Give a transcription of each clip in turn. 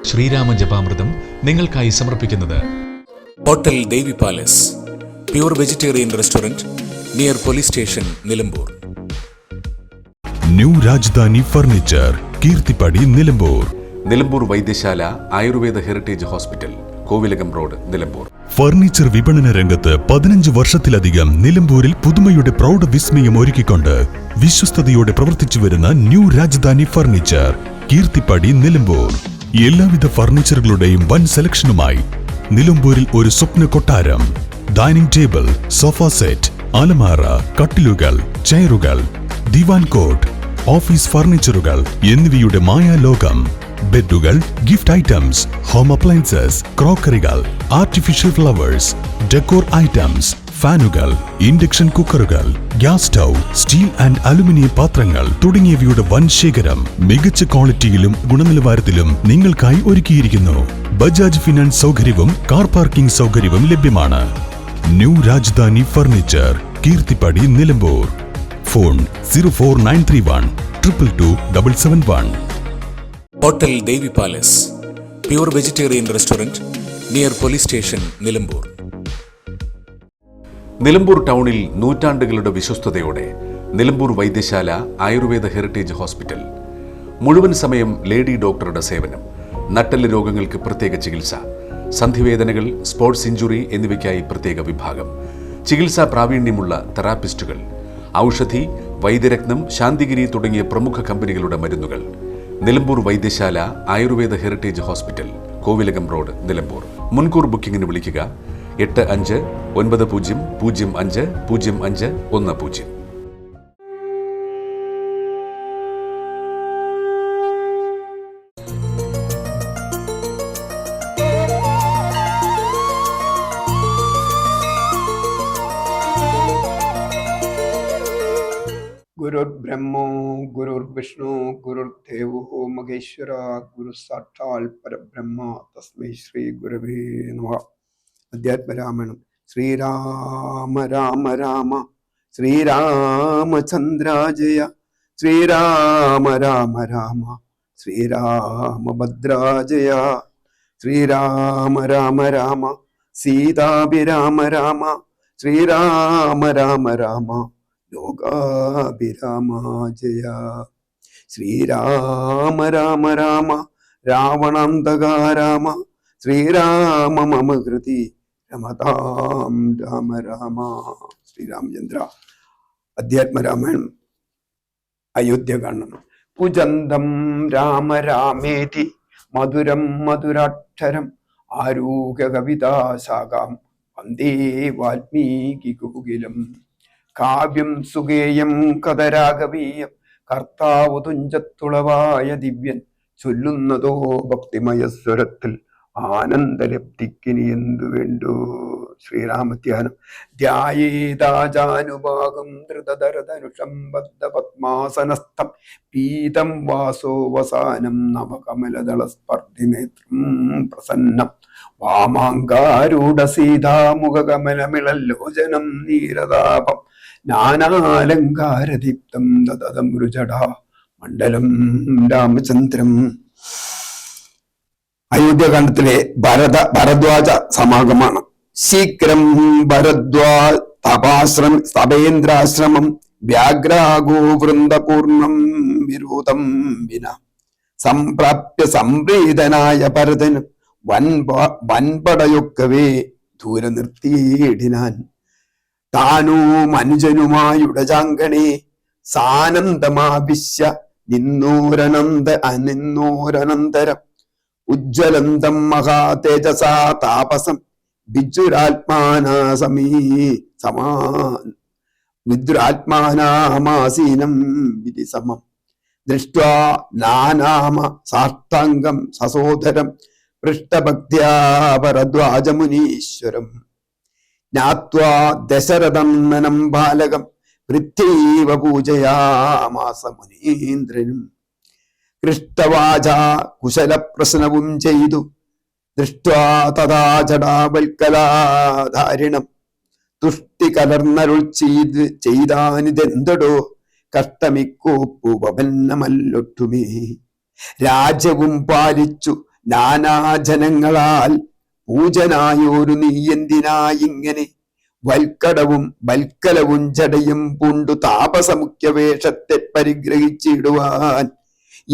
ശ്രീരാമ ജപാമൃതം നിങ്ങൾക്കായി സമർപ്പിക്കുന്നത് hotel Devi palace, pure vegetarian restaurant near police station, Nilambur. New Rajadhani furniture, Keerthippadi, Nilambur. Nilambur Vaidyasala Ayurveda heritage hospital, Kovilakam road, Nilambur. Furniture വിപണന രംഗത്ത് 15 വർഷത്തിലധികം നിലമ്പൂരിൽ പുതുമയുടെ പ്രൗഢ വിസ്മയം ഒരുക്കിക്കൊണ്ട് വിശ്വസ്തയോടെ പ്രവർത്തിച്ചു വരുന്ന ന്യൂ രാജധാനി ഫർണിച്ചർ, കീർത്തിപ്പടി, നിലമ്പൂർ. എല്ലാവിധ ഫർണിച്ചറുകളുടെയും വൻ സെലക്ഷനുമായി നിലമ്പൂരിൽ ഒരു സ്വപ്ന കൊട്ടാരം. ഡൈനിങ് ടേബിൾ, സോഫ സെറ്റ്, അലമാര, കട്ടിലുകൾ, ചെയറുകൾ, ദിവാൻ കോട്ട്, ഓഫീസ് ഫർണിച്ചറുകൾ എന്നിവയുടെ മായാലോകം. ബെഡുകൾ, ഗിഫ്റ്റ് ഐറ്റംസ്, ഹോം അപ്ലയൻസസ്, ക്രോക്കറികൾ, ആർട്ടിഫിഷ്യൽ ഫ്ലവേഴ്സ്, ഡെക്കോർ ഐറ്റംസ്, ഫാനുകൾ, ഇൻഡക്ഷൻ കുക്കറുകൾ, gas stove, steel and aluminium പാത്രങ്ങൾ തുടങ്ങിയവയുടെ വൻ ശേഖരം മികച്ച ക്വാളിറ്റിയിലും ഗുണനിലവാരത്തിലും നിങ്ങൾക്കായി ഒരുക്കിയിരിക്കുന്നു. ബജാജ് ഫിനാൻസ് സൗകര്യവും കാർ പാർക്കിംഗ് സൗകര്യവും ലഭ്യമാണ്. New Rajadhani furniture, Keerthippadi, Nilambur. Phone 04931 222 771. Hotel Devi palace, pure vegetarian restaurant near police station, Nilambur. Nilambur ടൗണിൽ നൂറ്റാണ്ടുകളുടെ വിശ്വസ്തയോടെ നിലമ്പൂർ വൈദ്യശാല ആയുർവേദ ഹെറിറ്റേജ് ഹോസ്പിറ്റൽ. മുഴുവൻ സമയം ലേഡി ഡോക്ടറുടെ സേവനം. നട്ടെല്ല് രോഗങ്ങൾക്ക് പ്രത്യേക ചികിത്സ, സന്ധിവേദനകൾ, സ്പോർട്സ് ഇഞ്ചുറി എന്നിവയ്ക്കായി പ്രത്യേക വിഭാഗം, ചികിത്സാ പ്രാവീണ്യമുള്ള തെറാപ്പിസ്റ്റുകൾ, ഔഷധി, വൈദ്യരത്നം, ശാന്തിഗിരി തുടങ്ങിയ പ്രമുഖ കമ്പനികളുടെ മരുന്നുകൾ. Nilambur Vaidyasala Ayurveda heritage hospital, Kovilakam road, Nilambur. മുൻകൂർ ബുക്കിംഗിന് വിളിക്കുക 8590050510. ഗുരുർബ്രഹ്മോ ഗുരുർവിഷ്ണു ഗുരുർദേവോ മഹേശ്വര ഗുരു സാക്ഷാൽ പരബ്രഹ്മ തസ്മൈ ശ്രീ ഗുരവേ നമഃ. അധ്യാത്മരാമായണം. ശ്രീരാമ രാമ രാമ ശ്രീരാമചന്ദ്ര ജയ, ശ്രീരാമ രാമ രാമ ശ്രീരാമഭദ്രാജയ, ശ്രീരാമ രാമ രാമ സീതാഭിരാമ രാമ, ശ്രീരാമ രാമ രാമ ലോകാഭിരാമ ജയ, ശ്രീരാമ രാമ രാമ രാവണാന്തക രാമ, ശ്രീരാമ മമ ഹൃദി രമതാം രാമ രാമ. ശ്രീരാമചന്ദ്ര. അധ്യാത്മരാമായണം. അയോധ്യകാണ്ഡം. കുജന്തം രാമ രാമേതി മധുരം മധുരാക്ഷരം ആരൂഹ്യ കവിതാശാഖാം വന്ദേ വാൽമീകി കോകിലം. കാവ്യം സുഗേയം കഥരാഗവീയം കർത്താവു തുഞ്ചത്തുളവായ ദിവ്യൻ ചൊല്ലുന്നതോ ഭക്തിമയസ്വരത്തിൽ ആനന്ദലബ്ധിക്കിനി എന്തു വേണ്ടു. ശ്രീരാമധ്യാനം. ധ്യായേതാജാനുഭാഗം ധൃതധരധനുഷം ബദ്ധപത്മാസനസ്ഥം പീതം വാസോവസാനം നവകമലദളസ്പർദ്ധിനേത്രം പ്രസന്നം വാമാങ്കാരൂഢ സീതാമുഖകമലമിളല്ലോചനം നീരതാപം നാനാലങ്കാരദീപ്തം ദദതം രുജടാ മണ്ഡലം രാമചന്ദ്രം. അയോധ്യകാണ്ഡത്തിലെ ഭരദ്വാജ സമാഗമാണ്. ശീഘ്രം തപേന്ദ്രാശ്രമം വ്യാഘ്രാഗോ വൃന്ദപൂർണം വിരോധം വിന സംപ്രാപ്യ സംപ്രീതനായ ഭരതന് വൻപടയൊക്കവേ ദൂരെ നിർത്തിയിടിനാൻ. താനോ മനുജനുമായുടജാങ്കണേ സാനന്ദമാവിശ്യ നിന്നോരനന്തരം ഉജ്ജ്വലന്തം മഹാതേജസാ താപസം വിദ്രാത്മാനാമാസീനം വിധിസമം ദൃഷ്ട്വാ നാനാമ സാഷ്ടാംഗം സസോദരം പൃഷ്ടഭക്ത്യാ ഭരദ്വാജമുനീശ്വരം ജ്ഞാത്വാ ദശരഥം ബാലകം പൃഥ്വീവ പൂജയാമാസ മുനീന്ദ്രനും. കൃഷ്ടവാച കുശലപ്രശ്നവും ചെയ്തു ദൃഷ്ട്വാ തഥാ ജടാവൽക്കലാധാരിണം തുഷ്ടി കലർന്നരുൾ ചെയ്താനിതെന്തടോ കഷ്ടമിക്കോപ്പുപന്നമല്ലൊട്ടുമേ. രാജ്യവും പാലിച്ചു നാനാജനങ്ങളാൽ പൂജനായോരു നീ എന്തിനായിങ്ങനെ വൽക്കലവും ജടയും പൂണ്ടു താപസമുഖ്യ വേഷത്തെ പരിഗ്രഹിച്ചിടുവാൻ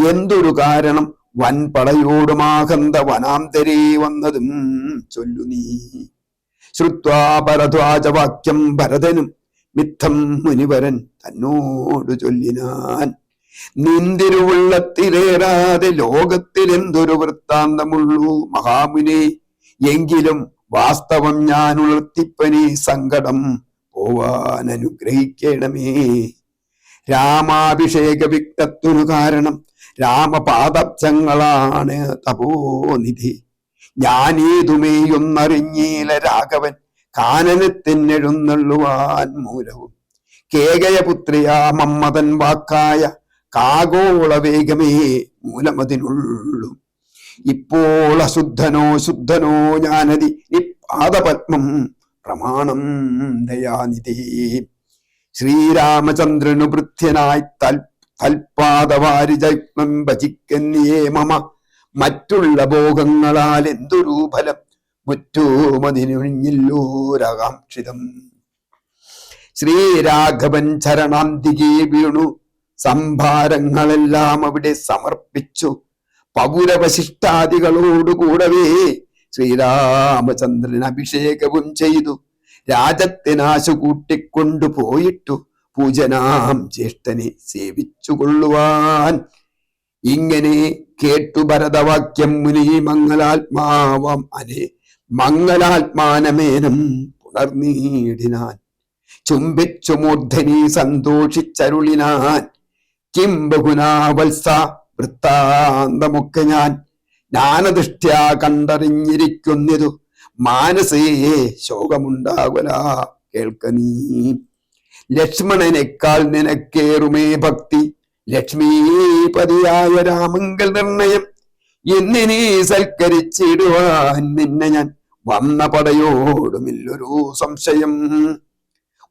എന്തൊരു കാരണം വൻപടയോടുമാകന്ത വനാന്തരേ വന്നതും ചൊല്ലു നീ. ശ്രുത്വാ ഭരദ്വാജവാക്യം ഭരതനും മിഥം മുനിവരൻ തന്നോട് ചൊല്ലിനാൻ. നിന്തിരുവുള്ളത്തിലേറാതെ ലോകത്തിൽ എന്തൊരു വൃത്താന്തമുള്ളൂ മഹാമുനെ, എങ്കിലും വാസ്തവം ഞാൻ ഉണർത്തിപ്പനി സങ്കടം പോവാൻ അനുഗ്രഹിക്കണമേ. രാമാഭിഷേക വിഘ്നത്തിനു കാരണം രാമപാദബ്ജങ്ങളാണ് തപോനിധി. ഞാനേതുമേയൊന്നറിഞ്ഞീല രാഘവൻ കാനനത്തിനെഴുന്നള്ളുവാൻ മൂലവും. കേകയപുത്രിയാ മമ്മതൻ വാക്കായ കാഗോള വേഗമേ മൂലമതിനുള്ളൂ. ഇപ്പോൾ അശുദ്ധനോ ശുദ്ധനോ ഞാനതി നിപാദപത്മം പ്രമാണം ദയാനിധി. ശ്രീരാമചന്ദ്രനു ഭൃത്യനായി തൽപാദവാരിജഗ്നം ഭജിക്കന്യേ മമ. മറ്റുള്ള ഭോഗങ്ങളാൽ എന്തൊരു ഫലം മുറ്റോമതിനൊഴിഞ്ഞില്ലോരാകാംക്ഷിതം. ശ്രീരാഘവൻ ചരണാന്തികേ വീണു സംഭാരങ്ങളെല്ലാം അവിടെ സമർപ്പിച്ചു. പൗരവശിഷ്ടാദികളോടുകൂടവേ ശ്രീരാമചന്ദ്രൻ അഭിഷേകവും ചെയ്തു. രാജത്തിനാശു കൂട്ടിക്കൊണ്ടുപോയിട്ടു പൂജനാം ജ്യേഷ്ഠനെ സേവിച്ചു കൊള്ളുവാൻ. ഇങ്ങനെ കേട്ടു ഭരതവാക്യം മുനി മംഗലാത്മാനമേനം പുണർനീടിനാൻ. ചുംബിച്ചു മൂർധനി സന്തോഷിച്ചരുളിനാൻ. കിം ബഹുനാ വത്സ വൃത്താന്തമൊക്കെ ഞാൻ ജ്ഞാനദൃഷ്ട്യാ കണ്ടറിഞ്ഞിരിക്കുന്നിതു. മാനസേ ശോകമുണ്ടാകുല കേൾക്ക നീ. ലക്ഷ്മണനേക്കാൾ നിനക്കേറുമേ ഭക്തി. ലക്ഷ്മീപതിയായ രാമങ്കൽ നിർണയം എന്നിനെ സൽക്കരിച്ചിടുവാൻ നിന്നെ ഞാൻ വന്ന പടയോടുമില്ലൊരു സംശയം.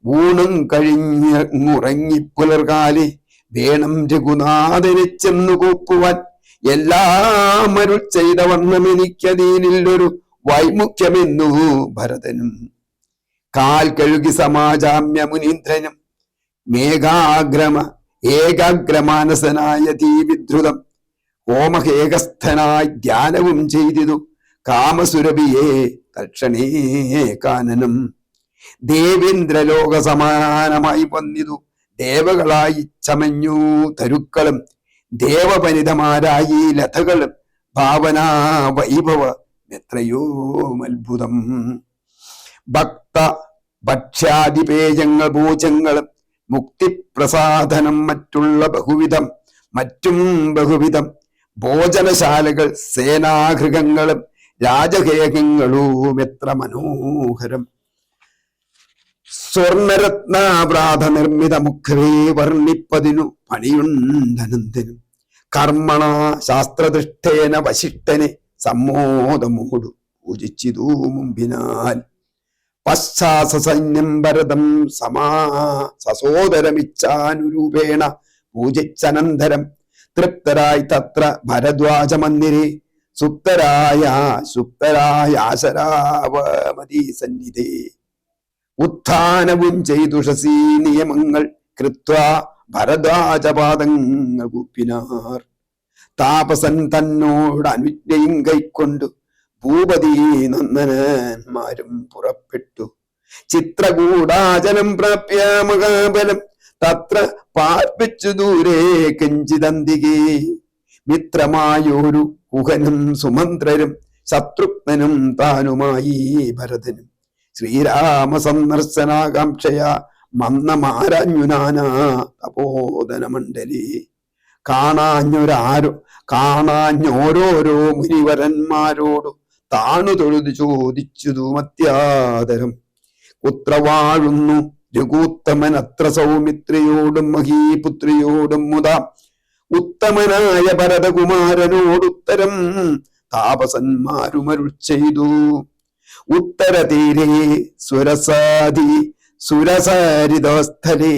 ഊണും കഴിഞ്ഞുറങ്ങി പുലർകാലെ വേണം രഘുനാഥനെ ചെന്നു കൂപ്പുവാൻ. എല്ലാം അരുൾ ചെയ്ത വണ്ണം എനിക്കതീനില്ലൊരു വൈമുഖ്യമെന്നു ഭരതനും. കാൽ കഴുകി സമാജാമ്യ മുനീന്ദ്രനും ഏകാഗ്രമാനസനായ തീവിദ്രുതം ഹോമഹേകസ്ഥനായി ധ്യാനവും ചെയ്തിതു. കാമസുരഭിയെ തക്ഷണേ കാനനം. ദേവേന്ദ്രലോക സമാനമായി വന്നിതു. ദേവകളായി ചമഞ്ഞു തരുക്കളും ദേവപനിതമാരായി ലതകളും. ഭാവനാ വൈഭവ എത്രയോ അത്ഭുതം. ഭക്ത ഭക്ഷ്യാദിപേയങ്ങൾ ഭോജങ്ങളും മുക്തിപ്രസാദനം മറ്റും ബഹുവിധം ഭോജനശാലകൾ സേനാഗൃഹങ്ങളും രാജകേയങ്ങളും എത്ര മനോഹരം. സ്വർണരത്നാഭ്രാത നിർമ്മിത മുഖരേ വർണ്ണിപ്പതിനു പണിയുണ്ടനന്ദനും. കർമ്മണ ശാസ്ത്രദൃഷ്ടേന വശിഷ്ഠനെ സമ്മോദമോടു പൂജിച്ചിതു മുമ്പിനാൽ. പശ്ചാസൈന്യം ഭരതം സസോദരമിച്ചാനുരൂപേണ പൂജിച്ചനന്തരം തൃപ്തരായി തത്ര ഭരദ്വാജ മന്ദിരേ സുപ്തരായ ആശരാവമതി സന്നിധേ. ഉത്ഥാനവും ചെയ്തുഷസീ നിയമങ്ങൾ കൃത്വാ ഭരദ്വാജപാദങ്ങൾ കൂപ്പിനാർ. താപസൻ തന്നോട് അനുജ്ഞയും കൈക്കൊണ്ടു ഭൂപതി നന്ദനന്മാരും പുറപ്പെട്ടു. ചിത്രകൂടാചനം പ്രാപ്യ മഹാബലം തത്ര പാർപ്പിച്ചു ദൂരെ കിഞ്ചിതന്തികേ. മിത്രമായൊരു കുഹനും സുമന്ത്രരും ശത്രുഘ്നനും താനുമായി ഭരതനും. ശ്രീരാമ സന്ദർശനാകാംക്ഷയ മന്നമാരാഞ്ഞുനാനാ തപോധന മണ്ഡലി. കാണാഞ്ഞോരോരോ മുനിവരന്മാരോടു താണു തൊഴുതു ചോദിച്ചു മത്യാദരം. പുത്ര വാഴുന്നു രഘുത്തമൻ അത്ര സൗമിത്രിയോടും മഹീപുത്രിയോടും മുതാ. ഉത്തമനായ ഭരതകുമാരനോടുത്തരം താപസന്മാരുമരുൾ ചെയ്തു. ഉത്തരതീരേ സുരസാരിതസ്ഥലേ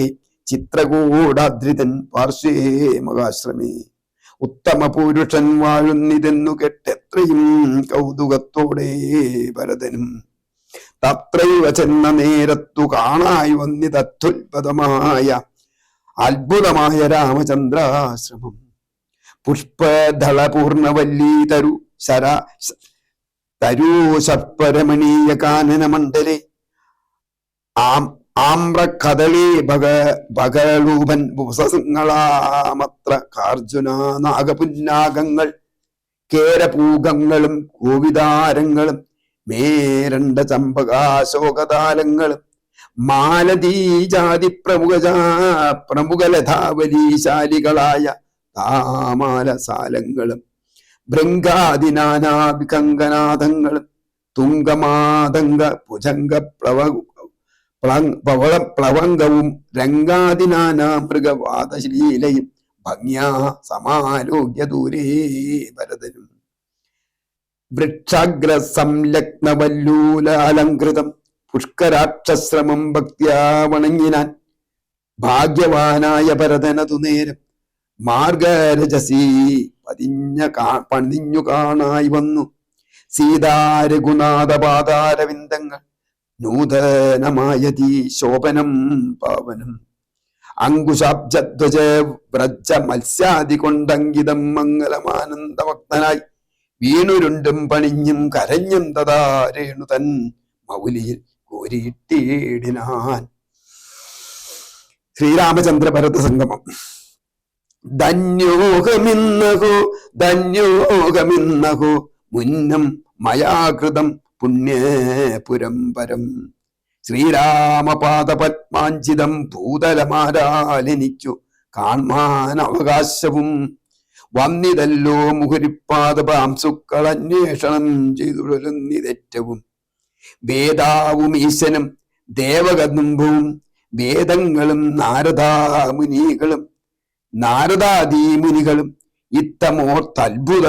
ചിത്രകൂടാദ്രിതൻ പാർശ്വേ മഹാശ്രമേ. ഉത്തമ പുരുഷൻ വാഴുന്നിതെന്നു കെട്ടെത്രയും കൗതുകത്തോടെ ഭരതനും തത്രൈവ ചെന്ന നേരത്തു കാണായി വന്നിതത്യുത്പദമായ അത്ഭുതമായ രാമചന്ദ്രാശ്രമം. പുഷ്പദളപൂർണവല്ലീ തരൂശപരമണീയ കാനന മണ്ഡലേ ആമ്രകദളീ ഭഗളൂപൻ ഭുസങ്ങളാമത്ര കാർജുന നാഗപുന്നാഗങ്ങൾ കേരപൂഗങ്ങളും കോവിതാരങ്ങളും മേരണ്ട ചമ്പകാശോകതാലങ്ങളും മാലതീജാതി പ്രമുഖലതാവലീശാലികളായ താമാലസാലങ്ങളും ഭൃംഗാദിനാനാവികങ്കനാദങ്ങളും തുങ്കമാതങ്ക ഭുജംഗ പ്ലവങ്കവും രംഗാദിനാനാ മൃഗവാദശീലയും ഭംഗ്യാ സമാരോഗ്യ ദൂരേ ഭരതനും. വൃക്ഷാഗ്ര സംലഗ്നവല്ലൂലാലങ്കൃതം പുഷ്കരാക്ഷശ്രമം ഭക്ത്യാ വണങ്ങിനാൻ ഭാഗ്യവാനായ ഭരതനതു നേരം മാർഗരജസീ പതിഞ്ഞു കാണായി വന്നു. സീതാരഘുനാഥപാദാരവിന്ദങ്ങൾ നൂതനമായതീ ശോഭനം പാവനം. അങ്കുശാബ്ജധ്വജ വ്രജ മത്സ്യാദി കൊണ്ടങ്കിതം മംഗലമാനന്ദഭക്തനായി വീണുരുണ്ടും പണിഞ്ഞും കരഞ്ഞും തഥാ രേണു തൻ മൗലിയിൽ കോരിയിട്ടിടിനാൻ. ശ്രീരാമചന്ദ്ര ഭരത സംഗമം. ധന്യോഹമിന്നഹോ മുന്നം മയാകൃതം പുണ്യപുരം പരം. ശ്രീരാമപാദപത്മാഞ്ചിതം ഭൂതലമാരാലെനിക്കു കാൺമാൻ അവകാശവും വന്നിതല്ലോ മുഹുരിപ്പാദപാംസുക്കൾ അന്വേഷണം ചെയ്തുടരുന്നിതേറ്റവും. വേദാവും ഈശനും ദേവകദംബവും വേദങ്ങളും നാരദാദീമുനികളും ഇത്തമോർത്തത്ഭുത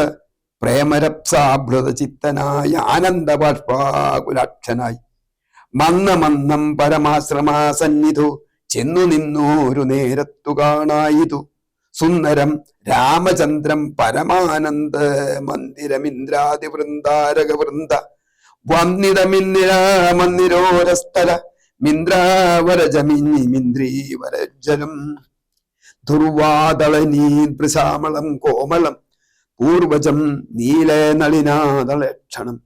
പ്രേമരപ്സാഭൃത ചിത്തനായ ആനന്ദബാഷ്പാകുലാക്ഷനായി മന്നം പരമാശ്രമാസന്നിധോ ചെന്നു നിന്നോരു നേരത്തു കാണായിതു സുന്ദരം രാമചന്ദ്രം പരമാനന്ദ മന്ദിരമിന്ദ്രാദി വൃന്ദാരക വൃന്ദ വന്നിതമിന്ദിരാമന്ദിരോരസ്ഥല മിന്ദ്രീവരജലം ദുർവാദളനീശ്യാമളം കോമളം പൂർവജം നീലനളിനാദളക്ഷണം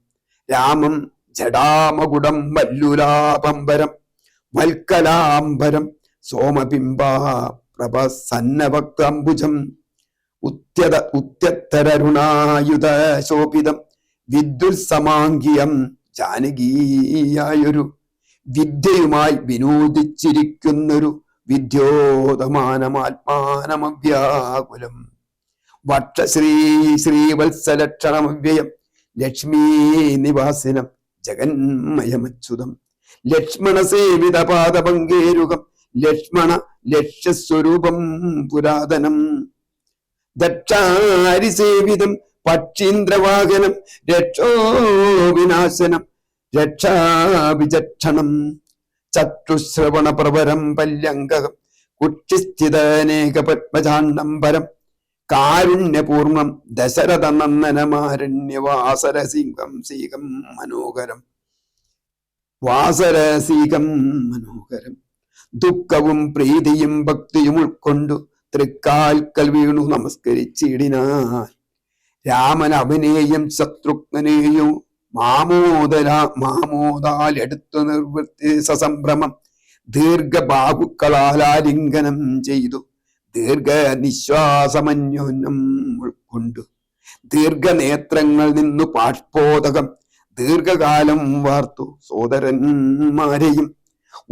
രാമം ജടാമകുടം വല്ലുലാപംബരം വൽക്കലാംബരം സോമബിംബ പ്രഭസന്നഭക്തംബുജം ഉത്യത്തരരുണായുധ ശോഭിതം വിദ്യുത്സമാംഗിയം ജാനകീയായൊരു വിദ്യയുമായി വിനോദിച്ചിരിക്കുന്നൊരു വിദ്യോതമാനമാത്മാനമവ്യാകുലം. ശ്രീവത്സലക്ഷണമവ്യയം ലക്ഷ്മീ നിവാസിനം ജഗന്മയമച്യുതം ലക്ഷ്മണ സേവിത പാദപങ്കേരുകം ലക്ഷ്മണ ലക്ഷ്യസ്വരൂപം പുരാതനം ദക്ഷാരിസേവിതം പക്ഷീന്ദ്രവാഹനം രക്ഷോ വിനാശനം രക്ഷാവിചക്ഷണം ചക്ഷുശ്രവണ പ്രവരം പല്യംഗകം കുക്ഷിസ്ഥിതനേക പത്മജാണ്ഡംബരം കാരുണ്യപൂർണം ദശരഥ നന്ദനമാരണ്യവാസരസിംഹം സീകം മനോഹരം വാസരസീകം മനോഹരം. ദുഃഖവും പ്രീതിയും ഭക്തിയും ഉൾക്കൊണ്ടു തൃക്കാൽക്കൽ വീണു നമസ്കരിച്ചിടിനാൻ. രാമൻ അവനെയും ശത്രുഘ്നെയും മാമോദാലെടുത്തു നിർവൃത്തി സസംഭ്രമം ദീർഘബാഹുക്കളാലിംഗനം ചെയ്തു ദീർഘനിശ്വാസമന്യോന്യം ഉൾക്കൊണ്ടു ദീർഘനേത്രങ്ങൾ നിന്നു പാഷ്പോദകം ദീർഘകാലം വാർത്തു സോദരന്മാരെയും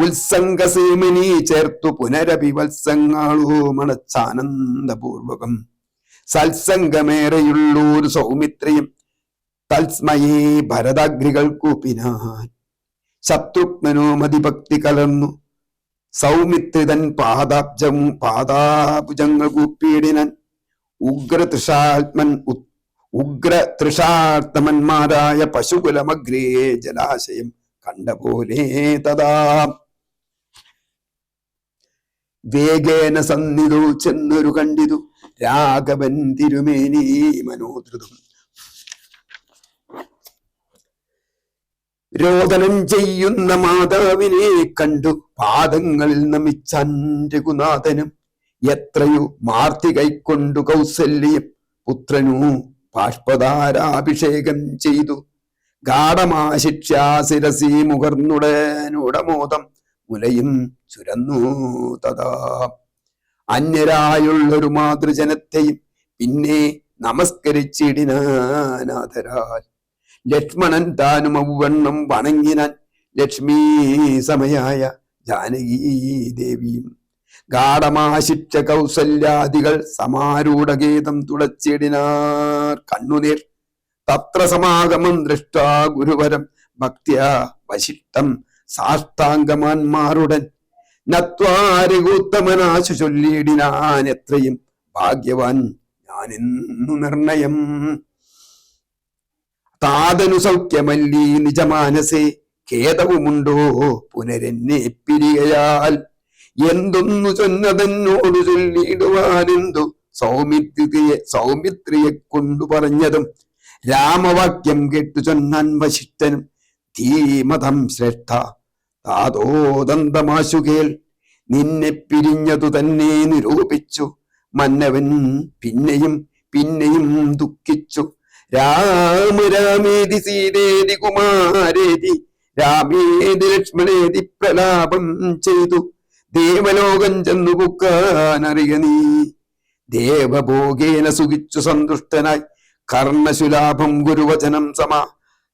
ഉത്സംഗസേമിനി ചേർത്തു പുനരഭിവത്സങ്ങളോ മണച്ചാനന്ദപൂർവകം സത്സംഗമേറെയുള്ളൂർ സൗമിത്രിയും തൽസ്മയേ ഭരതാഗ്രികൾ കൂപ്പിനാൻ. ശത്രുഘ്നോ മതിഭക്തി കലർന്നു സൗമിത്രിതൻ പാദാഭുജങ്ങൾ കൂപ്പിയിടിനാൻ. ഉഗ്രതൃഷാത്മന്മാരായ പശുകുലമഗ്രേ ജലാശയം കണ്ട പോലെ തഥാ വേഗേന സന്നിധു ചെന്നൊരു കണ്ടിതു രാഘവൻ തിരുമേനി മനോധൃതം. രോദനം ചെയ്യുന്ന മാതാവിനെ കണ്ടു പാദങ്ങളിൽ നമിച്ചാൻ രഘുനാഥനും. എത്രയോ മാർത്തി കൈക്കൊണ്ടു കൗസല്യം പുത്രനു ബാഷ്പധാരാഭിഷേകം ചെയ്തു. ഗാഠമാശിക്ഷാശിരസി മുകർന്നുടനുടമോദം മുലയും ചുരന്നു തഥാ. അന്യരായുള്ളൊരു മാതൃജനത്തെയും പിന്നെ നമസ്കരിച്ചിടിനാനാഥരാൽ. ലക്ഷ്മണൻ താനും ഔവണ്ണം വണങ്ങിനാൻ ലക്ഷ്മീ സമയായ ജാനകീ ദേവിയും. ഗാഠമാശിക്ഷ കൗസല്യാദികൾ സമാരൂഢഗീതം തുടച്ചിടിനാർ കണ്ണുനീർ. തത്ര സമാഗമം ദൃഷ്ടാ ഗുരുവരം ഭക്ത്യാ വശിഷ്ടം സാഷ്ടാംഗമാന്മാരുടൻ. നത്വാരകൂത്തമനാശു ചൊല്ലിയിടിനാൻ എത്രയും ഭാഗ്യവാൻ ഞാനെന്നു നിർണയം. താതനു സൗഖ്യമല്ലീ നിജമാനസേ ഖേദവുമുണ്ടോ പുനരെന്നെ പിരികയാൽ. എന്തൊന്നു ചൊന്നതെന്നോടു ചൊല്ലിയിടുവാനെന്തു സൗമിത്രിയെ കൊണ്ടു പറഞ്ഞതും. രാമവാക്യം കേട്ടു ചൊന്നാൻ വശിഷ്ഠനും ധീമതം ശ്രേഷ്ഠ താതോദന്തമാശുകേൾ. നിന്നെ പിരിഞ്ഞതു തന്നെ നിരൂപിച്ചു മന്നവൻ പിന്നെയും പിന്നെയും ദുഃഖിച്ചു. രാമ രാമേതി സീതേതി കുമാരേതി രാമേതി ലക്ഷ്മണേതി പ്രലാപം ചെയ്തു. ദേവലോകം ചെന്നു പുക്കാനറിയ നീ. ദേവഭോഗേന സുഖിച്ചു സന്തുഷ്ടനായി കർണശുലാഭം ഗുരുവചനം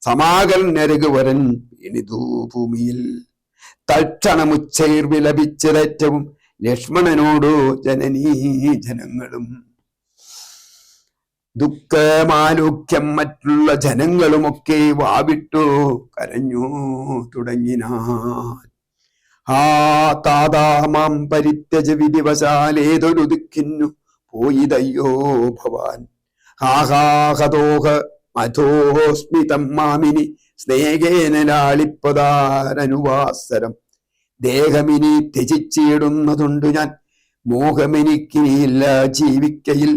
സമാകർണ്യ രഘുവരൻ ഇണിതു ഭൂമിയിൽ. തൽക്ഷണമുച്ചൈർ വിലപിച്ചതേറ്റവും ലക്ഷ്മണനോടു ജനനീ ജനങ്ങളും. ദുഃഖമാലോക്യം മറ്റുള്ള ജനങ്ങളുമൊക്കെ വാവിട്ടു കരഞ്ഞു തുടങ്ങിനാൻ. ആ താതാമാം പരിത്യജ വിധിവശാലേതൊരു ദിക്കിന്നു പോയിതയ്യോ ഭവാൻ. ആഹാഹതോഹ മധോസ്മിതം മാമിനി സ്നേഹേന ലാളിപ്പതാരനുവാസരം. ദേഹമിനി ത്യജിച്ചിടുന്നതുണ്ടു ഞാൻ മോഹമെനിക്കിനിയില്ല ജീവിക്കയിൽ.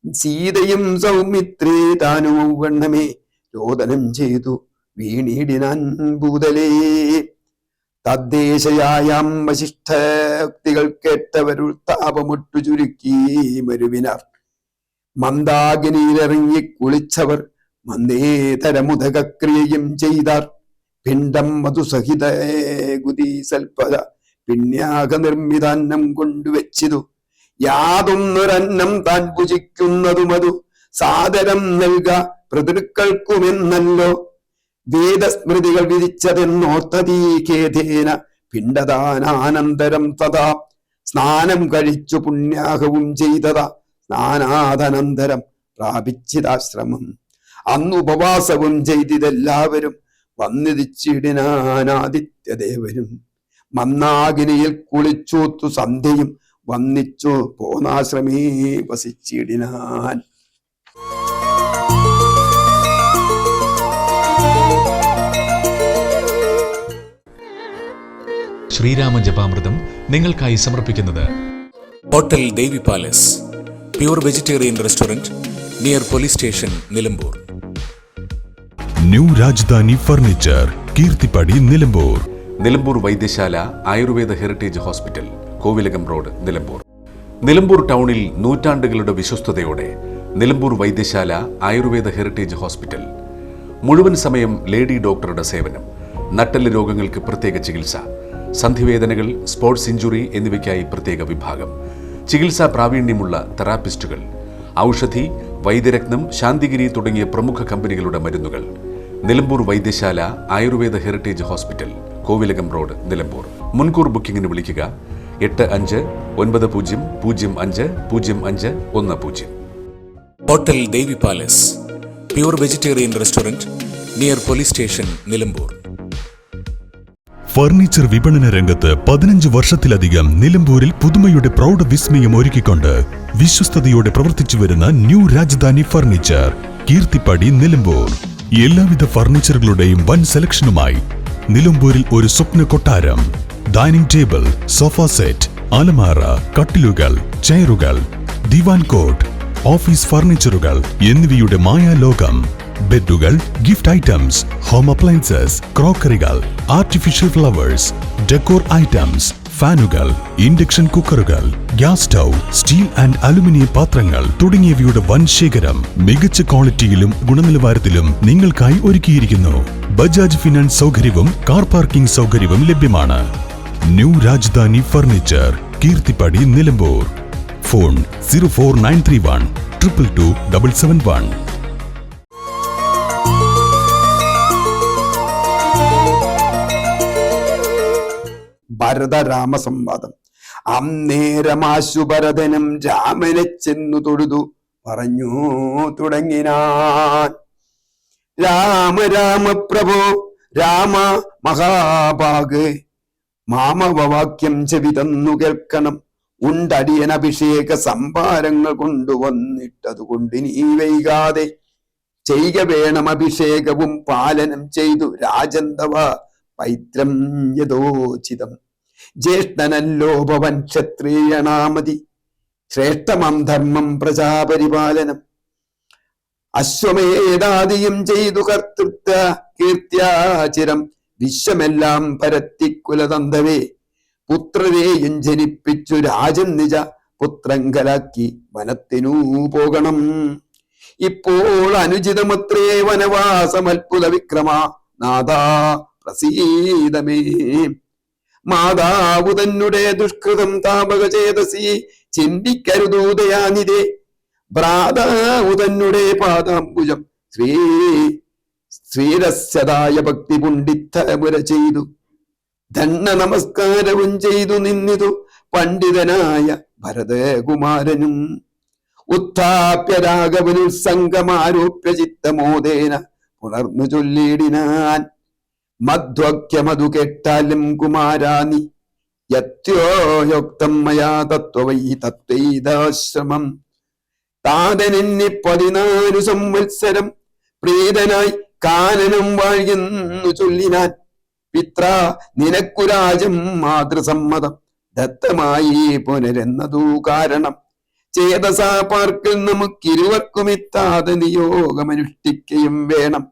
സീതയും സൗമിത്രേ താനും വണ്ണമേ രോദനം ചെയ്തു വീണിടിനാൻ ഭൂതലേ. തദ്ദേശയായാം വശിഷ്ഠോക്തികൾ കേട്ടവരുൾ താപമൊട്ടു ചുരുക്കി മരുവിനാർ. മന്ദാകിനിയിലിറങ്ങി കുളിച്ചവർ മന്ദേതരമുദകക്രിയയും ചെയ്താർ. പിണ്ടം മധുസഹിത ഗുദീസൽപത പിണ്യാക നിർമ്മിതാന്നം കൊണ്ടുവച്ചിതു. യാതൊന്നൊരന്നം താൻ ഭുജിക്കുന്നതുമതു സാദരം നൽക പിതൃക്കൾക്കുമെന്നല്ലോ വേദസ്മൃതികൾ വിധിച്ചതെന്നോർത്തതീ ഖേദേന പിണ്ടദാനാനന്തരം തഥാ. സ്നാനം കഴിച്ചു പുണ്യാഹവും ചെയ്തതാ സ്നാനാദനന്തരം പ്രാപിച്ചിതാശ്രമം. അന്ന് ഉപവാസവും ചെയ്തിതെല്ലാവരും വന്നിരിച്ചിടിനാനാദിത്യദേവനും. മന്നാഗിനിയിൽ കുളിച്ചൂത്തു സന്ധ്യയും വന്നിച്ചു പോനാശ്രമേ വസിച്ചിടിനാൻ. ശ്രീരാമ ജപാമൃതം നിങ്ങൾക്കായി സമർപ്പിക്കുന്നത് hotel Devi palace, pure vegetarian restaurant near police station, Nilambur. New Rajadhani furniture, Keerthippadi, Nilambur. Nilambur Vaidyasala Ayurveda heritage hospital, Kovilakam road, Nilambur. Nilambur ടൗണിൽ നൂറ്റാണ്ടുകളുടെ വിശ്വസ്തയോടെ നിലമ്പൂർ വൈദ്യശാല ആയുർവേദ ഹെറിറ്റേജ് ഹോസ്പിറ്റൽ. മുഴുവൻ സമയം ലേഡി ഡോക്ടറുടെ സേവനം. നട്ടെല്ല് രോഗങ്ങൾക്ക് പ്രത്യേക ചികിത്സ, സന്ധിവേദനകൾ, സ്പോർട്സ് ഇഞ്ചുറി എന്നിവയ്ക്കായി പ്രത്യേക വിഭാഗം, ചികിത്സാ പ്രാവീണ്യമുള്ള തെറാപ്പിസ്റ്റുകൾ, ഔഷധി, വൈദ്യരത്നം, ശാന്തിഗിരി തുടങ്ങിയ പ്രമുഖ കമ്പനികളുടെ മരുന്നുകൾ. Nilambur Vaidyasala Ayurveda heritage hospital, Kovilakam road, Nilambur. മുൻകൂർ ബുക്കിംഗിന് വിളിക്കുക 8590050510. Hotel Devi palace, pure vegetarian restaurant near police station, Nilambur. Furniture വിപണന രംഗത്ത് 15 വർഷത്തിലധികം നിലമ്പൂരിൽ പുതുമയുടെ പ്രൗഢ വിസ്മയം ഒരുക്കിക്കൊണ്ട് വിശ്വസ്തയോടെ പ്രവർത്തിച്ചു വരുന്ന ന്യൂ രാജധാനി ഫർണിച്ചർ, കീർത്തിപ്പടി, നിലമ്പൂർ. എല്ലാവിധ ഫർണിച്ചറുകളുടെയും വൻ സെലക്ഷനുമായി നിലമ്പൂരിൽ ഒരു സ്വപ്ന കൊട്ടാരം. ഡൈനിങ് ടേബിൾ, സോഫ സെറ്റ്, അലമാര, കട്ടിലുകൾ, ചെയറുകൾ, ദിവാൻ കോട്ട്, ഓഫീസ് ഫർണിച്ചറുകൾ എന്നിവയുടെ മായാലോകം. ബെഡുകൾ, ഗിഫ്റ്റ് ഐറ്റംസ്, ഹോം അപ്ലയൻസസ്, ക്രോക്കറികൾ, ആർട്ടിഫിഷ്യൽ ഫ്ലവേഴ്സ്, ഡെക്കോർ ഐറ്റംസ്, ഫാനുകൾ, ഇൻഡക്ഷൻ കുക്കറുകൾ, gas stove, steel and aluminium പാത്രങ്ങൾ തുടങ്ങിയവയുടെ വൻ ശേഖരം മികച്ച ക്വാളിറ്റിയിലും ഗുണനിലവാരത്തിലും നിങ്ങൾക്കായി ഒരുക്കിയിരിക്കുന്നു. ബജാജ് ഫിനാൻസ് സൗകര്യവും കാർ പാർക്കിംഗ് സൗകര്യവും ലഭ്യമാണ്. New Rajadhani furniture, Keerthippadi, Nilambur. Phone 04931 222 771. ഭരതരാമ സംവാദം. അന്നേരമാശുഭരതനും രാമനെ ചെന്നു തൊഴുതു പറഞ്ഞു തുടങ്ങിനാൻ. രാമ രാമ പ്രഭോ രാമ മഹാഭാഗ്, മാമവാക്യം ചെവി തന്നു കേൾക്കണം. ഉണ്ടടിയൻ അഭിഷേക സംഭാരങ്ങൾ കൊണ്ടുവന്നിട്ടതുകൊണ്ട് നീ വൈകാതെ ചെയ്യുക വേണം. അഭിഷേകവും പാലനം ചെയ്തു രാജന്തവ പൈത്രം യഥോചിതം. ജ്യേഷ്ഠനല്ലോ ഭവൻ ക്ഷത്രിയണാമതി, ശ്രേഷ്ഠമം ധർമ്മം പ്രജാപരിപാലനം. അശ്വമേധാദിയും ചെയ്തു കർത്തൃത്വ കീർത്തിയാചിരം. വിശ്വമെല്ലാം പരത്തിക്കുലതന്തവേ, പുത്രരെയും ജനിപ്പിച്ചു രാജൻ നിജ പുത്രങ്കലാക്കി വനത്തിനു പോകണം. ഇപ്പോൾ അനുചിതമത്രേ വനവാസമത്ഭുത വിക്രമ നാഥാ പ്രസീദമേ. മാതാവു തന്നെ ദുഷ്കൃതം താപക ചേതസി ചിന്തിക്കരുതൂതയാനിതേ. ഭ്രാതാവു തന്നെ പാദാംബുജം ശ്രീരസ്യതായ ഭക്തി പുണ്ഡിത്തമുര ചെയ്തു. ധണ്ണ നമസ്കാരവും ചെയ്തു നിന്നിതു പണ്ഡിതനായ ഭരതകുമാരനും. ഉത്ഥാപ്യ രാഘവനുത്സംഗമാരോപ്യ ചിത്തമോദേന പുണർന്നു ചൊല്ലിയിടിനാൻ. മധ്വക്യമതു കേട്ടാലും കുമാരാനി യത്യോക്തം മയാ തത്വവൈ തത്വൈതാശ്രമം. താതനെന്നെ 14 സംവത്സരം പ്രീതനായി കാനനം വാഴുന്നു ചൊല്ലിനാൻ. പിത്ര നിനക്കുരാജം മാതൃസമ്മതം ദത്തമായി പുനരെന്നതു കാരണം. ചേതസാ പാർക്കിൽ നമുക്കിരുവർക്കും ഇത്താത നിയോഗമനുഷ്ഠിക്കുകയും വേണം.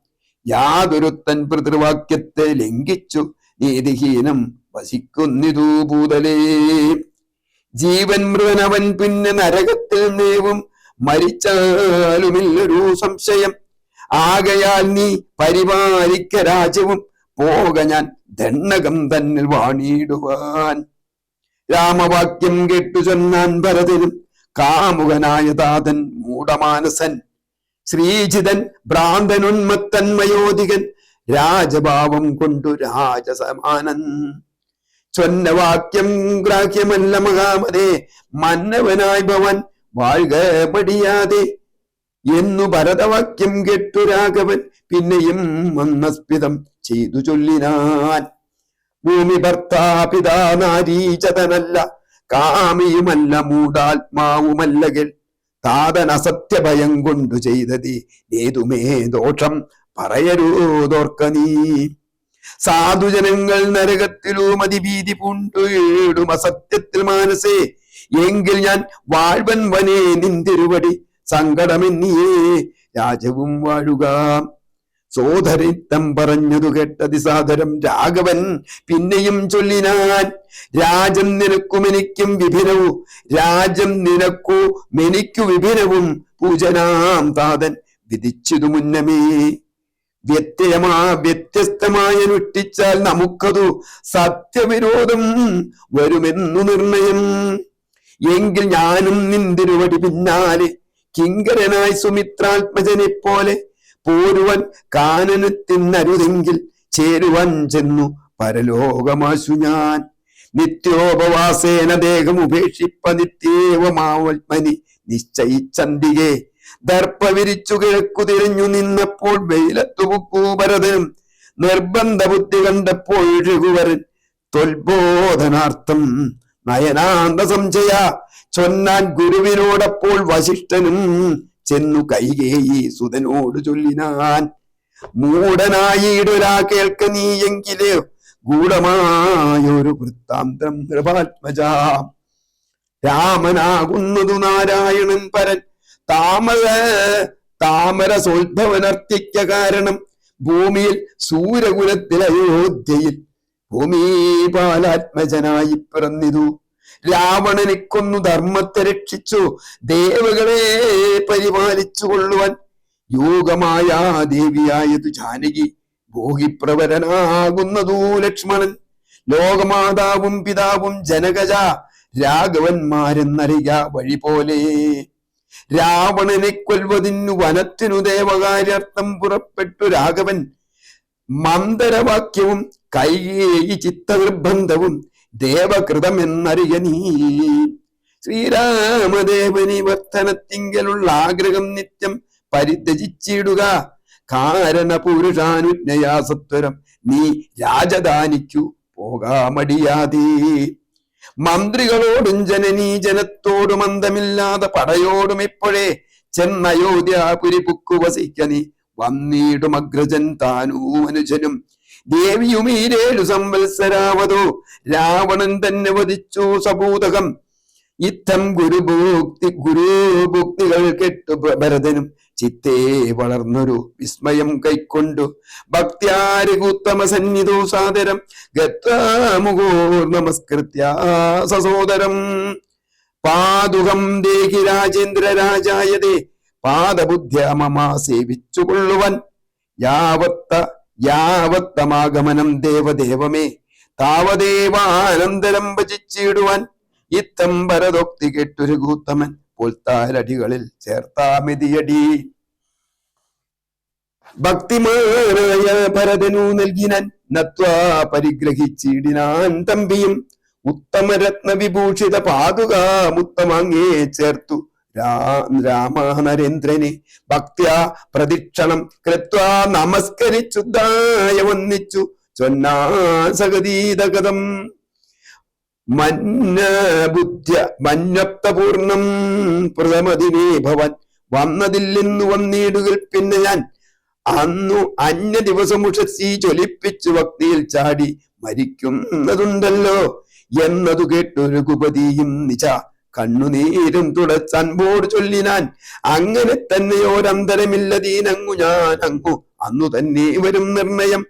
യാതൊരുത്തൻ പിതൃവാക്യത്തെ ലംഘിച്ചു നീതിഹീനം വസിക്കുന്നിതു ഭൂതലേ. ജീവൻ മൃതനവൻ പിന്നെ നരകത്തിൽ നേവും മരിച്ചാലുമില്ലൊരു സംശയം. ആകയാൽ നീ പരിപാലിക്ക രാജ്യവും പോക ഞാൻ ദണ്ണകം തന്നിൽ വാണിടുവാൻ. രാമവാക്യം കേട്ടു ചൊന്നാൻ ഭരതനും കാമുകനായ താതൻ മൂഢമാനസൻ. ശ്രീജിതൻ ഭ്രാന്തനുന്മത്തൻ മയോധികൻ രാജഭാവം കൊണ്ടു രാജസമാനൻ. ചൊന്നവാക്യം ഗ്രാഹ്യമല്ല മഹാമതേ, മന്നവനായി ഭവൻ വാഴ്ക പടിയാതെ എന്നു ഭരതവാക്യം കേട്ടു രാഘവൻ പിന്നെയും മന്ദസ്മിതം ചെയ്തു ചൊല്ലിനാൻ. ഭൂമി ഭർത്താപിതാ നാരീചതനല്ല, കാമിയുമല്ല മൂഢാത്മാവുമല്ലകൾ. താതൻ അസത്യഭയം കൊണ്ടു ചെയ്തതി ഏതുമേ ദോഷം പറയരുതോർക്ക നീ. സാധുജനങ്ങൾ നരകത്തിലും അതിഭീതി പൂണ്ടും അസത്യത്തിൽ മാനസേ. എങ്കിൽ ഞാൻ വാഴ്വൻ വനേ നിന്തിരുവടി സങ്കടമെന്നിയേ രാജവും വാഴുക. സോദരിത്തം പറഞ്ഞതു കേട്ടതി സാദരം രാഘവൻ പിന്നെയും ചൊല്ലിനാൻ. രാജം നിനക്കും എനിക്കും വിഭിനവും, രാജ്യം നിനക്കു മെനിക്കു വിഭിനവും. പൂജനാം താതൻ വിധിച്ചതു മുന്നമേ. വ്യത്യസ്തമായ അനുഷ്ഠിച്ചാൽ നമുക്കതു സത്യവിരോധം വരുമെന്നു നിർണയം. എങ്കിൽ ഞാനും നിന്തിരുവടി പിന്നാലെ കിങ്കരനായി സുമിത്രാത്മജനെ പോലെ പോരുവൻ കാനനത്തിനരുതെങ്കിൽ ചേരുവൻ ചെന്നു പരലോകമാശു ഞാൻ. നിത്യോപവാസേന ദേഹം ഉപേക്ഷിപ്പ നിത്യേവമാവത്മനി നിശ്ചയിച്ചന്തികെ. ദർപ്പ വിരിച്ചു കിഴക്കു തിരിഞ്ഞു നിന്നപ്പോൾ വെയിലത്തു പുക്കൂ ഭരതനും. നിർബന്ധ ബുദ്ധി കണ്ടപ്പോൾ രഘുവരൻ ത്വൽബോധനാർത്ഥം നയനാന്ത സംശയ ചൊന്നാൻ ഗുരുവിനോടപ്പോൾ വസിഷ്ഠനും ചെന്നു കൈകേയി സുതനോട് ചൊല്ലിനാൻ. മൂഢനായിടൊരാ കേൾക്ക നീയെങ്കിലേ ഗൂഢമായൊരു വൃത്താന്തം കൃപാത്മജ. രാമനാകുന്നതു നാരായണൻ പരൻ താമര സോത്ഭവനർത്തിക്ക കാരണം ഭൂമിയിൽ സൂര്യകുലത്തിൽ അയോധ്യയിൽ ഭൂമിപാലാത്മജനായി പിറന്നിതു. രാവണനെ കൊന്നു ധർമ്മത്തെ രക്ഷിച്ചു ദേവകളെ പരിപാലിച്ചു കൊള്ളുവാൻ യോഗമായ ദേവിയായതു ജാനകി ഭോഗിപ്രവരനാകുന്നതു ലക്ഷ്മണൻ. ലോകമാതാവും പിതാവും ജനകജ രാഘവന്മാരെന്നറിയ വഴി പോലെ. രാവണനെ കൊൽവതിനു വനത്തിനു ദേവകാര്യാർത്ഥം പുറപ്പെട്ടു രാഘവൻ. മന്ദരവാക്യവും കൈകേയി ചിത്തനിർബന്ധവും ദേവകൃതമെന്നറിയ നീ. ശ്രീരാമദേവനിവർത്തനത്തിങ്കലുള്ള ആഗ്രഹം നിത്യം പരിത്യജിച്ചിടുക. കാരണ പുരുഷാനുജ്ഞയാസത്വരം നീ രാജധാനിക്കു പോകാമടിയാതെ. മന്ത്രികളോടും ജനനീ ജനത്തോടും അന്തമില്ലാതെ പടയോടും ഇപ്പോഴേ ചെന്നയോധ്യാപുരി പുക്കു വസിക്ക നീ. വന്നിടും അഗ്രജൻ താനൂ അനുജനും ദേവിയും ഈ 7 സംവത്സരാവതോ. രാവണൻ തന്നെ വധിച്ചു സഭൂതകം. ഇത്തം ഗുരുഭുക്തികൾ കെട്ടു ഭരതനും ചിത്തേ വളർന്നൊരു വിസ്മയം കൈക്കൊണ്ടു ഭക്ത്യാരികൂത്തമ സന്നിധോ സാദരം ഗത്വാമുഖോ നമസ്കൃത്യ സസോദരം. പാതുകം ദേഹി രാജേന്ദ്ര രാജായതേ പാദബുദ്ധ്യ മമ സേവിച്ചു കൊള്ളുവൻ. യാവത്തമാഗമനം ദേവദേവമേ താവദേവാനന്തരം ഭജിച്ചിടുവാൻ. ഇത്തം ഭരതോക്തി കെട്ടൊരു കൂത്തമൻ പോൽത്താരടികളിൽ ചേർത്താമെതിയടി. ഭക്തിമാനായ ഭരതനു നൽകിനാൻ നത്വാ പരിഗ്രഹിച്ചിടിനാൻ തമ്പിയും. ഉത്തമരത്ന വിഭൂഷിത പാതുകാമുത്തമങ്ങേ ചേർത്തു രാമനരേന്ദ്രനെ ഭക്ത്യാ പ്രദക്ഷിണം കൃത്വാ നമസ്കരിച്ചുദ്ധായ വന്നിച്ചു ചൊന്നാസഗതീതഗതം. മന്യപ്തപൂർണം പ്രഥമദിനേ ഭവൻ. വന്നതില്ലെന്നു വന്നിടുകിൽ പിന്നെ ഞാൻ അന്നു അന്യ ദിവസമുഷസി ജ്വലിപ്പിച്ചു ഭക്തിയിൽ ചാടി മരിക്കുന്നതുണ്ടല്ലോ എന്നതു കേട്ടൊരു കുപതിയും നിജ കണ്ണുനീരും തുടച്ചൻപോട് ചൊല്ലിനാൻ. അങ്ങനെ തന്നെയോരന്തരമില്ലതീനങ്ങു ഞാൻ അന്നു തന്നെ വരും നിർണയം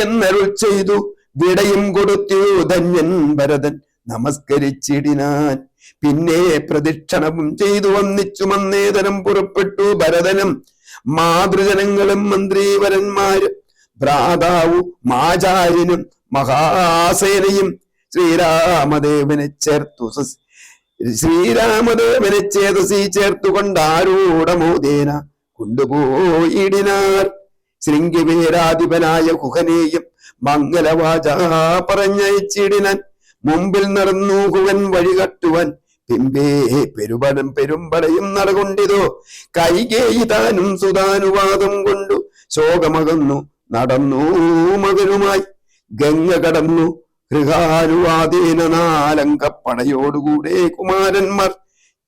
എന്നരുൾ ചെയ്തു. വിടയും കൊടുത്തു ധന്യൻ ഭരതൻ നമസ്കരിച്ചിടിനാൻ. പിന്നെ പ്രദക്ഷിണവും ചെയ്തു വന്നിച്ചു മന്നേതരം പുറപ്പെട്ടു ഭരതനും മാതൃജനങ്ങളും മന്ത്രിവരന്മാരും ഭ്രാതാവു മാചാര്യനും മഹാസേനയും ശ്രീരാമദേവനെ ചേതസി ചേർത്തുകൊണ്ടാരൂഢമോദേന കൊണ്ടുപോയിടിനാർ. ശൃംഗിവേരാധിപനായ കുഹനെയും മംഗലവാച പറഞ്ഞയച്ചിടിനാൻ. മുമ്പിൽ നടന്നു കുഹൻ വഴികട്ടുവാൻ. പിമ്പേ പെരുമ്പടയും നടകൊണ്ടിതോ കൈകേയി താനും സുതാനുവാദം കൊണ്ടു ശോകമകന്നു നടന്നു മകനുമായി. ഗംഗ കടന്നു ഗൃഹാനുവാദേന 4 അംഗപ്പടയോടുകൂടെ കുമാരന്മാർ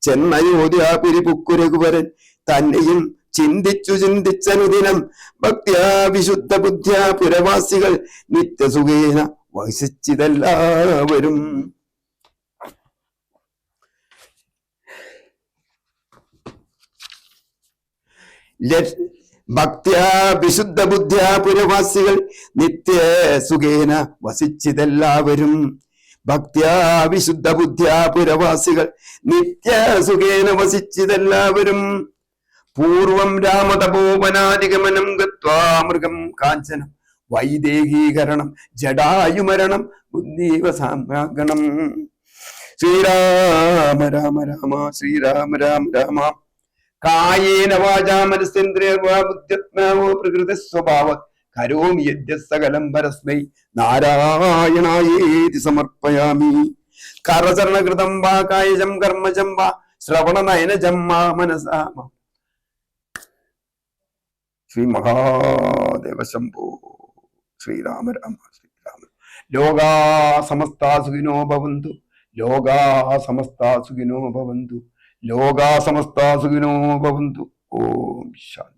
ചെന്നയോധ്യാപുരി പുക്കു രഘുവരൻ തന്നെയും ചിന്തിച്ചനുദിനം ഭക്ത്യാ വിശുദ്ധ ബുദ്ധ്യാ പുരവാസികൾ നിത്യസുഖേന വസിച്ചിതെല്ലാവരും. ഭക്ത്യാ വിശുദ്ധ ബുദ്ധ്യാ പുരവാസികൾ നിത്യസുഖേന വസിച്ചിതെല്ലാവരും. ഭക്ത്യാ വിശുദ്ധ ബുദ്ധ്യാ പുരവാസികൾ നിത്യസുഖേന വസിച്ചിതെല്ലാവരും. പൂർവം രാമതപോവനാധിഗമനം ഗത്വാ മൃഗം കാഞ്ചനം വൈദേഹീകരണം ജടായുമരണം ബുദ്ധീവസാഗണം. ശ്രീരാമ രാമ രാമ ശ്രീരാമ രാമ രാമ. കായേന വാചാ മനസ്സേന്ദ്രിയർവാ ബുദ്ധ്യാത്മാവോ പ്രകൃതി സ്വഭാവ കരോമി യദ്യ സകലം പരസ്മൈ നാരായണായേതി സമർപ്പയാമി. കരചരണകൃതം വാ കായജം കർമ്മജം വാ ശ്രവണനയനജം വാ മനസാ. ശ്രീ മഹാദേവ ശംഭോ. ശ്രീരാമ രാമ ശ്രീരാമ. ലോകാ സമസ്താ സുഖിനോ ഭവന്തു. ലോകാ സമസ്താ സുഖിനോ ഭവന്തു. ലോകാ സമസ്താ സുഖിനോ ഭവന്തു. ഓം ശാന്തി.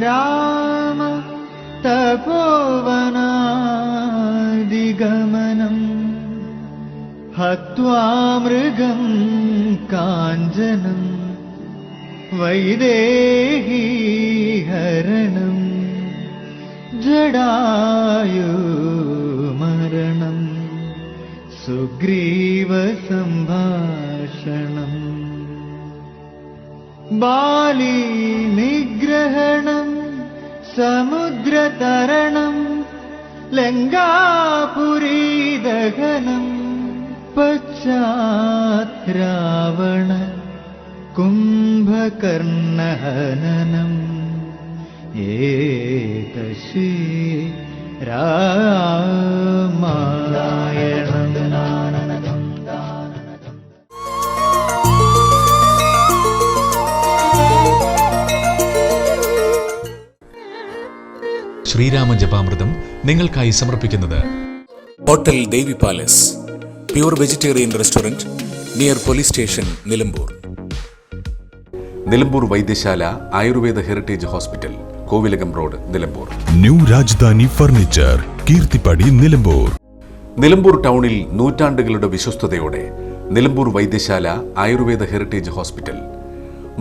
രാമ തപോവനാദിഗമനം ഹത്വാ മൃഗം കാഞ്ചനം വൈദേഹീഹരണം ജടായുമരണം സുഗ്രീവസംഭാഷണം ബാലി നിഗ്രഹണം സമുദ്രതരണം ലങ്കാപുരീദഹനം പശ്ചാത് രാവണ കുംഭകർണഹനനം ഏതശ്രീ രാമായണം. ശ്രീരാമ ജപാമൃതം നിങ്ങൾക്കായി സമർപ്പിക്കുന്നത് hotel Devi palace, pure vegetarian restaurant near police station, Nilambur. Nilambur Vaidyasala Ayurveda heritage hospital, Kovilakam road, Nilambur. New Rajadhani furniture, Keerthippadi, Nilambur. Nilambur ടൗണിൽ നൂറ്റാണ്ടുകളുടെ വിശ്വസ്തയോടെ നിലമ്പൂർ വൈദ്യശാല ആയുർവേദ ഹെറിറ്റേജ് ഹോസ്പിറ്റൽ.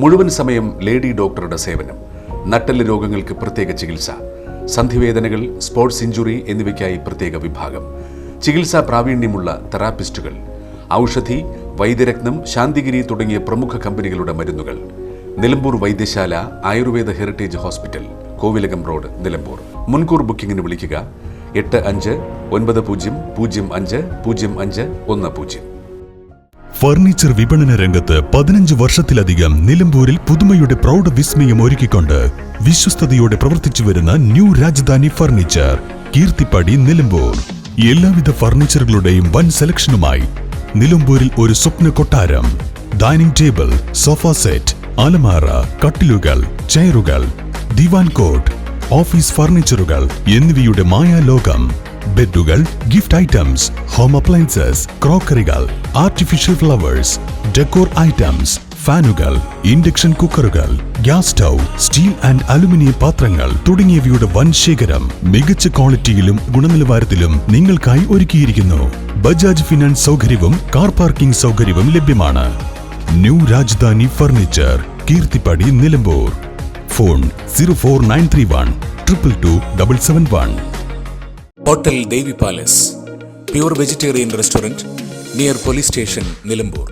മുഴുവൻ സമയം ലേഡി ഡോക്ടറുടെ സേവനം, നട്ടെല്ല് രോഗങ്ങൾക്ക് പ്രത്യേക ചികിത്സ, സന്ധിവേദനകൾ, സ്പോർട്സ് ഇഞ്ചുറി എന്നിവയ്ക്കായി പ്രത്യേക വിഭാഗം, ചികിത്സാ പ്രാവീണ്യമുള്ള തെറാപ്പിസ്റ്റുകൾ, ഔഷധി, വൈദ്യരത്നം, ശാന്തിഗിരി തുടങ്ങിയ പ്രമുഖ കമ്പനികളുടെ മരുന്നുകൾ. Nilambur Vaidyasala Ayurveda heritage hospital, Kovilakam road, Nilambur. മുൻകൂർ ബുക്കിംഗിന് വിളിക്കുക 8590050510. ഫർണിച്ചർ വിപണന രംഗത്ത് 15 വർഷത്തിലധികം നിലമ്പൂരിൽ പുതുമയുടെ പ്രൗഢ വിസ്മയം ഒരുക്കിക്കൊണ്ട് വിശ്വസ്തയോടെ പ്രവർത്തിച്ചു വരുന്ന ന്യൂ രാജധാനി ഫർണിച്ചർ, കീർത്തിപ്പടി, നിലമ്പൂർ. എല്ലാവിധ ഫർണിച്ചറുകളുടെയും വൻ സെലക്ഷനുമായി നിലമ്പൂരിൽ ഒരു സ്വപ്ന കൊട്ടാരം. ഡൈനിങ് ടേബിൾ, സോഫ സെറ്റ്, അലമാര, കട്ടിലുകൾ, ചെയറുകൾ, ദിവാൻ കോട്ട്, ഓഫീസ് ഫർണിച്ചറുകൾ എന്നിവയുടെ മായാലോകം. ബെഡുകൾ, ഗിഫ്റ്റ് ഐറ്റംസ്, ഹോം അപ്ലയൻസസ്, ക്രോക്കറികൾ, ആർട്ടിഫിഷ്യൽ ഫ്ലവേഴ്സ്, ഡെക്കോർ ഐറ്റംസ്, ഫാനുകൾ, ഇൻഡക്ഷൻ കുക്കറുകൾ, gas stove, steel and aluminium പാത്രങ്ങൾ തുടങ്ങിയവയുടെ വൻ ശേഖരം മികച്ച ക്വാളിറ്റിയിലും ഗുണനിലവാരത്തിലും നിങ്ങൾക്കായി ഒരുക്കിയിരിക്കുന്നു. ബജാജ് ഫിനാൻസ് സൗകര്യവും കാർ പാർക്കിംഗ് സൗകര്യവും ലഭ്യമാണ്. New Rajadhani furniture, Keerthippadi, Nilambur. Phone 04931 222 771. Hotel Devi palace, pure vegetarian restaurant near police station, Nilambur.